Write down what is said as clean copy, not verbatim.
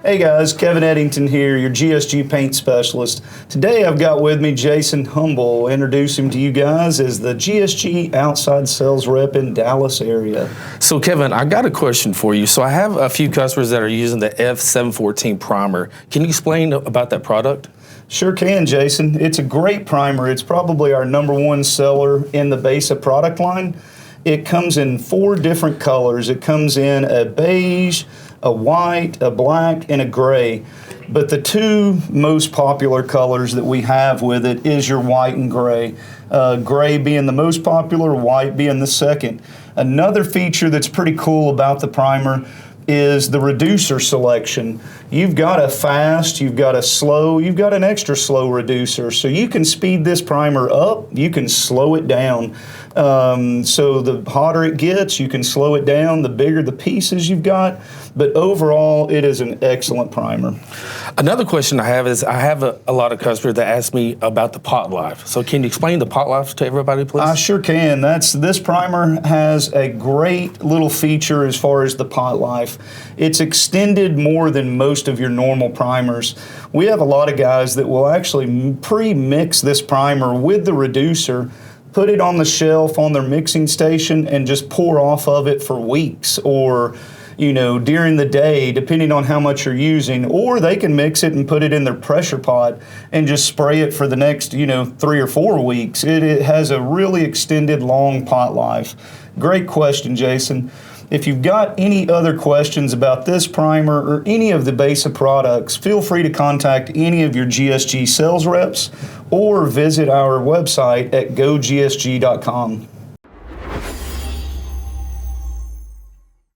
Hey guys, Kevin Eddington here, your GSG paint specialist. Today I've got with me Jason Humble. Introduce him to you guys as the GSG outside sales rep in Dallas area. So Kevin, I got a question for you. So I have a few customers that are using the F714 Primer. Can you explain about that product? Sure can, Jason. It's a great primer. It's probably our #1 seller in the BESA product line. It comes in 4 different colors. It comes in a beige, a white, a black, and a gray. But the 2 most popular colors that we have with it is your white and gray. Gray being the most popular, white being the second. Another feature that's pretty cool about the primer is the reducer selection. You've got a fast, you've got a slow, you've got an extra slow reducer. So you can speed this primer up, you can slow it down. So the hotter it gets, you can slow it down, the bigger the pieces you've got. But overall, it is an excellent primer. Another question I have is, I have a lot of customers that ask me about the pot life. So can you explain the pot life to everybody, please? I sure can. This primer has a great little feature as far as the pot life. It's extended more than most of your normal primers. We have a lot of guys that will actually pre-mix this primer with the reducer, put it on the shelf on their mixing station, and just pour off of it for weeks, or during the day, depending on how much you're using, or they can mix it and put it in their pressure pot and just spray it for the next 3 or 4 weeks. It has a really extended long pot life. Great question, Jason. If you've got any other questions about this primer or any of the BESA products, feel free to contact any of your GSG sales reps or visit our website at gogsg.com.